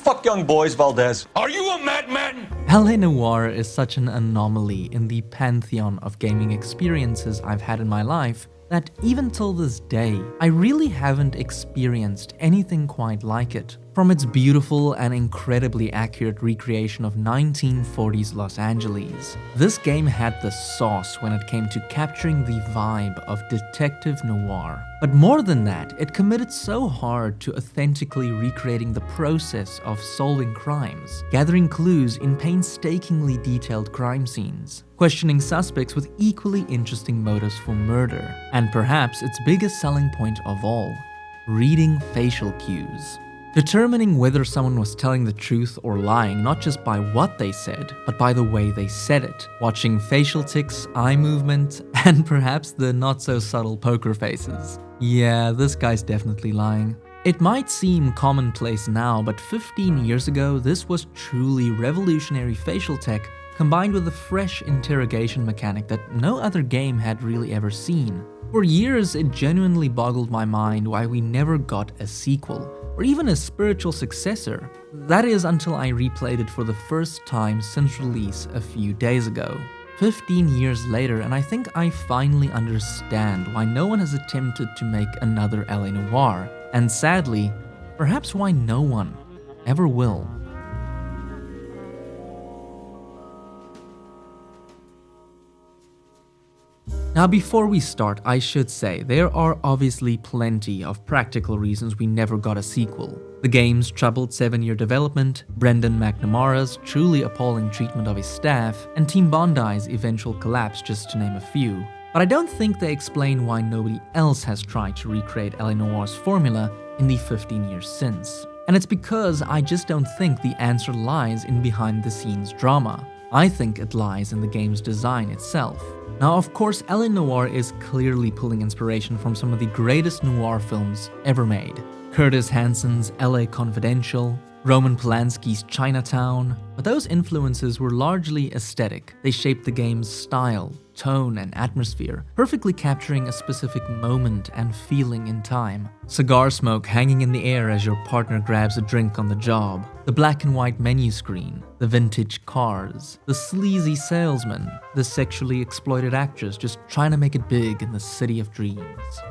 fuck young boys, Valdez. Are you a madman? LA Noire is such an anomaly in the pantheon of gaming experiences I've had in my life that even till this day, I really haven't experienced anything quite like it. From its beautiful and incredibly accurate recreation of 1940s Los Angeles, this game had the sauce when it came to capturing the vibe of detective noir. But more than that, it committed so hard to authentically recreating the process of solving crimes, gathering clues in painstakingly detailed crime scenes, questioning suspects with equally interesting motives for murder, and perhaps its biggest selling point of all, reading facial cues. Determining whether someone was telling the truth or lying not just by what they said, but by the way they said it, watching facial tics, eye movement, and perhaps the not-so-subtle poker faces. Yeah, this guy's definitely lying. It might seem commonplace now, but 15 years ago, this was truly revolutionary facial tech combined with a fresh interrogation mechanic that no other game had really ever seen. For years, it genuinely boggled my mind why we never got a sequel, or even a spiritual successor. That is until I replayed it for the first time since release a few days ago. 15 years later, and I think I finally understand why no one has attempted to make another LA Noire, and sadly, perhaps why no one ever will. Now before we start, I should say, there are obviously plenty of practical reasons we never got a sequel. The game's troubled 7-year development, Brendan McNamara's truly appalling treatment of his staff, and Team Bondi's eventual collapse, just to name a few. But I don't think they explain why nobody else has tried to recreate LA Noire's formula in the 15 years since. And it's because I just don't think the answer lies in behind-the-scenes drama. I think it lies in the game's design itself. Now, of course, LA Noire is clearly pulling inspiration from some of the greatest noir films ever made. Curtis Hanson's LA Confidential, Roman Polanski's Chinatown, but those influences were largely aesthetic. They shaped the game's style, tone, and atmosphere, perfectly capturing a specific moment and feeling in time. Cigar smoke hanging in the air as your partner grabs a drink on the job, the black and white menu screen, the vintage cars, the sleazy salesman, the sexually exploited actress just trying to make it big in the city of dreams.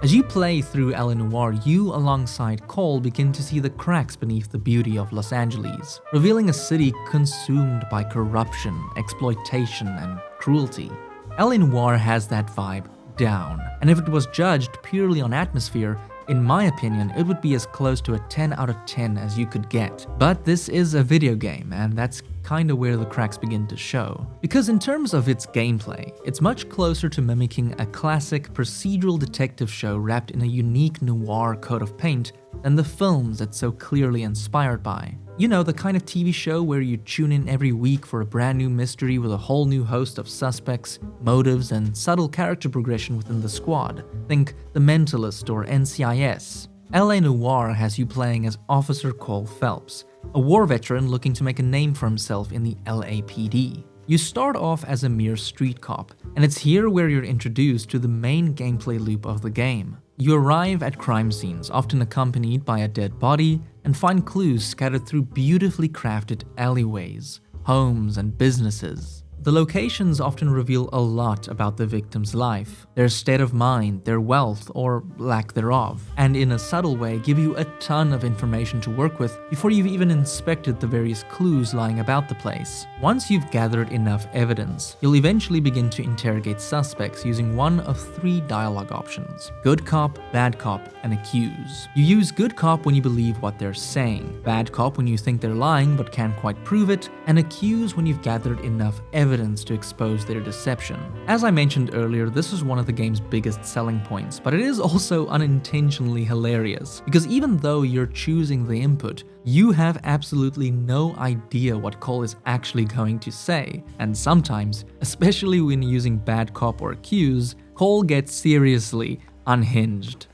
As you play through LA Noire, you alongside Cole begin to see the cracks beneath the beauty of Los Angeles, revealing a city consumed by corruption, exploitation, and cruelty. LA Noire has that vibe down, and if it was judged purely on atmosphere, in my opinion, it would be as close to a 10 out of 10 as you could get. But this is a video game, and that's kinda where the cracks begin to show. Because in terms of its gameplay, it's much closer to mimicking a classic procedural detective show wrapped in a unique noir coat of paint than the films it's so clearly inspired by. You know, the kind of TV show where you tune in every week for a brand new mystery with a whole new host of suspects, motives, and subtle character progression within the squad. Think The Mentalist or NCIS. LA Noire has you playing as Officer Cole Phelps, a war veteran looking to make a name for himself in the LAPD. You start off as a mere street cop, and it's here where you're introduced to the main gameplay loop of the game. You arrive at crime scenes, often accompanied by a dead body, and find clues scattered through beautifully crafted alleyways, homes, and businesses. The locations often reveal a lot about the victim's life, their state of mind, their wealth, or lack thereof, and in a subtle way give you a ton of information to work with before you've even inspected the various clues lying about the place. Once you've gathered enough evidence, you'll eventually begin to interrogate suspects using one of 3 dialogue options: good cop, bad cop, and accuse. You use good cop when you believe what they're saying, bad cop when you think they're lying but can't quite prove it, and accuse when you've gathered enough evidence to expose their deception. As I mentioned earlier, this is one of the game's biggest selling points, but it is also unintentionally hilarious, because even though you're choosing the input, you have absolutely no idea what Cole is actually going to say, and sometimes, especially when using bad cop or accuse, Cole gets seriously unhinged.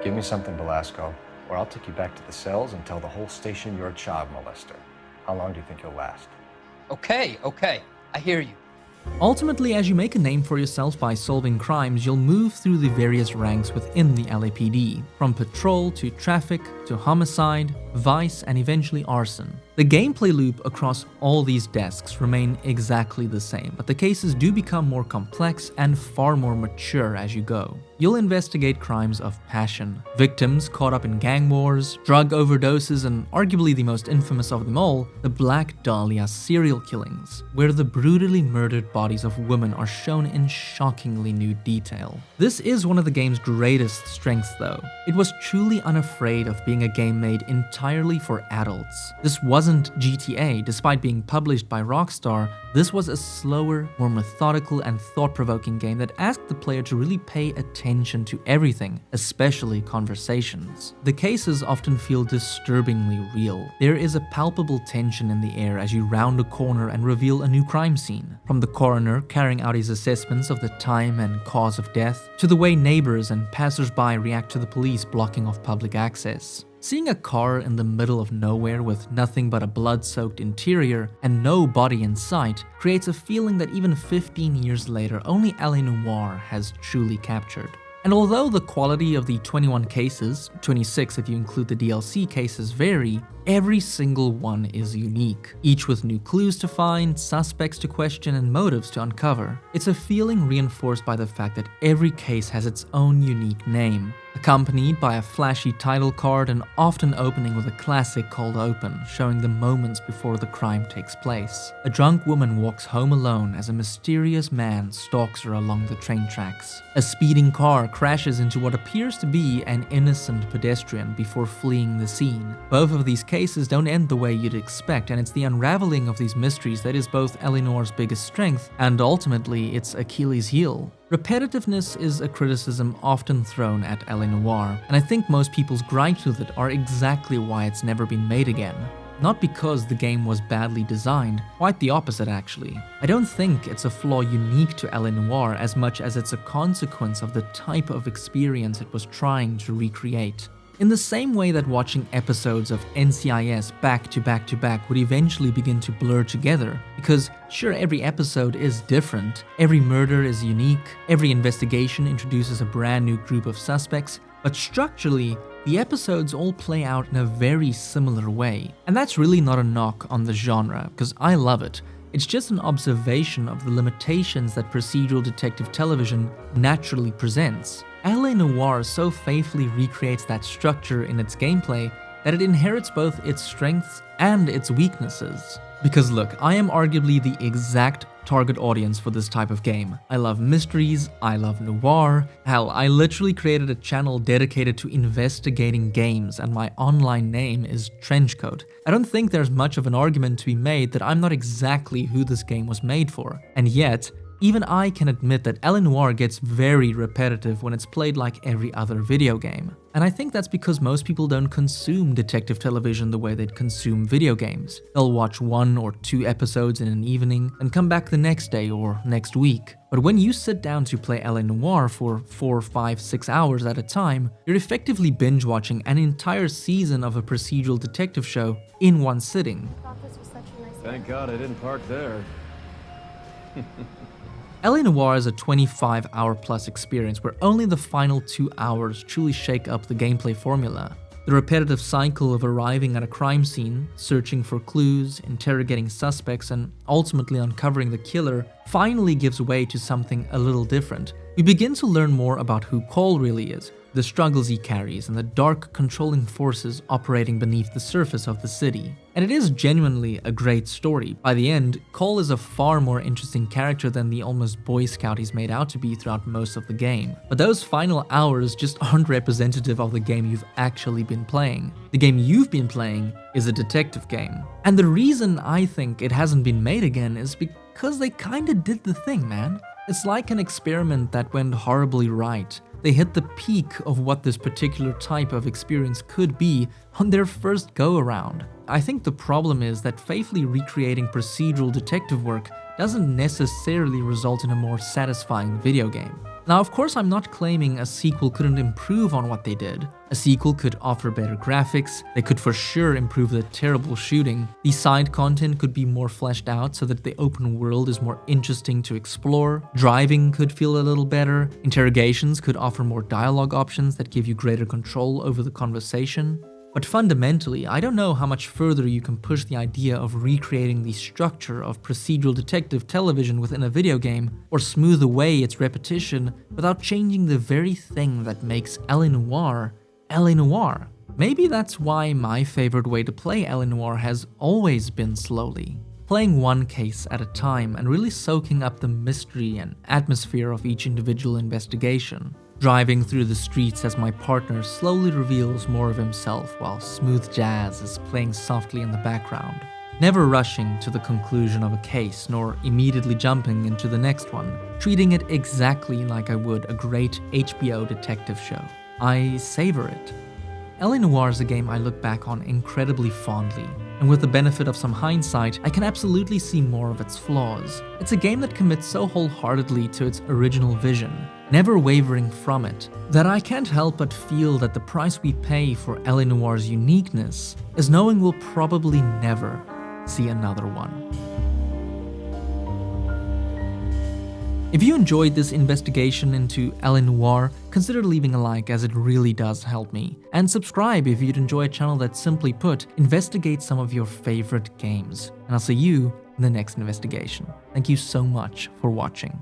Give me something, Velasco, or I'll take you back to the cells and tell the whole station you're a child molester. How long do you think you'll last? Okay, I hear you. Ultimately, as you make a name for yourself by solving crimes, you'll move through the various ranks within the LAPD, from patrol to traffic to homicide, vice, and eventually arson. The gameplay loop across all these desks remain exactly the same, but the cases do become more complex and far more mature as you go. You'll investigate crimes of passion, victims caught up in gang wars, drug overdoses, and arguably the most infamous of them all, the Black Dahlia serial killings, where the brutally murdered bodies of women are shown in shockingly nude detail. This is one of the game's greatest strengths though. It was truly unafraid of being a game made entirely for adults. This wasn't GTA. Despite being published by Rockstar, this was a slower, more methodical and thought-provoking game that asked the player to really pay attention to everything, especially conversations. The cases often feel disturbingly real. There is a palpable tension in the air as you round a corner and reveal a new crime scene. From the coroner carrying out his assessments of the time and cause of death, to the way neighbors and passers-by react to the police blocking off public access. Seeing a car in the middle of nowhere with nothing but a blood-soaked interior and no body in sight creates a feeling that even 15 years later only LA Noire has truly captured. And although the quality of the 21 cases, 26 if you include the DLC cases, vary, every single one is unique, each with new clues to find, suspects to question, and motives to uncover. It's a feeling reinforced by the fact that every case has its own unique name, accompanied by a flashy title card and often opening with a classic cold open, showing the moments before the crime takes place. A drunk woman walks home alone as a mysterious man stalks her along the train tracks. A speeding car crashes into what appears to be an innocent pedestrian before fleeing the scene. Both of these cases don't end the way you'd expect, and it's the unraveling of these mysteries that is both LA Noire's biggest strength and ultimately its Achilles heel. Repetitiveness is a criticism often thrown at LA Noire, and I think most people's gripes with it are exactly why it's never been made again. Not because the game was badly designed, quite the opposite actually. I don't think it's a flaw unique to LA Noire as much as it's a consequence of the type of experience it was trying to recreate. In the same way that watching episodes of NCIS back to back to back would eventually begin to blur together, because sure, every episode is different, every murder is unique, every investigation introduces a brand new group of suspects, but structurally, the episodes all play out in a very similar way. And that's really not a knock on the genre, because I love it. It's just an observation of the limitations that procedural detective television naturally presents. LA Noire so faithfully recreates that structure in its gameplay that it inherits both its strengths and its weaknesses. Because look, I am arguably the exact target audience for this type of game. I love mysteries, I love noir. Hell, I literally created a channel dedicated to investigating games, and my online name is Trenchcoat. I don't think there's much of an argument to be made that I'm not exactly who this game was made for. And yet, even I can admit that LA Noire gets very repetitive when it's played like every other video game. And I think that's because most people don't consume detective television the way they'd consume video games. They'll watch 1 or 2 episodes in an evening and come back the next day or next week. But when you sit down to play LA Noire for 4, 5, 6 hours at a time, you're effectively binge watching an entire season of a procedural detective show in one sitting. Thank God I didn't park there. LA Noire is a 25-hour plus experience where only the final 2 hours truly shake up the gameplay formula. The repetitive cycle of arriving at a crime scene, searching for clues, interrogating suspects, and ultimately uncovering the killer finally gives way to something a little different. We begin to learn more about who Cole really is, the struggles he carries, and the dark, controlling forces operating beneath the surface of the city. And it is genuinely a great story. By the end, Cole is a far more interesting character than the almost Boy Scout he's made out to be throughout most of the game. But those final hours just aren't representative of the game you've actually been playing. The game you've been playing is a detective game. And the reason I think it hasn't been made again is because they kinda did the thing, man. It's like an experiment that went horribly right. They hit the peak of what this particular type of experience could be on their first go-around. I think the problem is that faithfully recreating procedural detective work doesn't necessarily result in a more satisfying video game. Now, of course, I'm not claiming a sequel couldn't improve on what they did. A sequel could offer better graphics, they could for sure improve the terrible shooting, the side content could be more fleshed out so that the open world is more interesting to explore, driving could feel a little better, interrogations could offer more dialogue options that give you greater control over the conversation. But fundamentally, I don't know how much further you can push the idea of recreating the structure of procedural detective television within a video game, or smooth away its repetition without changing the very thing that makes LA Noire LA Noire. Maybe that's why my favorite way to play LA Noire has always been slowly. Playing one case at a time and really soaking up the mystery and atmosphere of each individual investigation. Driving through the streets as my partner slowly reveals more of himself while smooth jazz is playing softly in the background. Never rushing to the conclusion of a case nor immediately jumping into the next one, treating it exactly like I would a great HBO detective show. I savor it. LA Noire is a game I look back on incredibly fondly, and with the benefit of some hindsight, I can absolutely see more of its flaws. It's a game that commits so wholeheartedly to its original vision, never wavering from it, that I can't help but feel that the price we pay for LA Noire's uniqueness is knowing we'll probably never see another one. If you enjoyed this investigation into LA Noire, consider leaving a like as it really does help me. And subscribe if you'd enjoy a channel that simply put, investigates some of your favorite games. And I'll see you in the next investigation. Thank you so much for watching.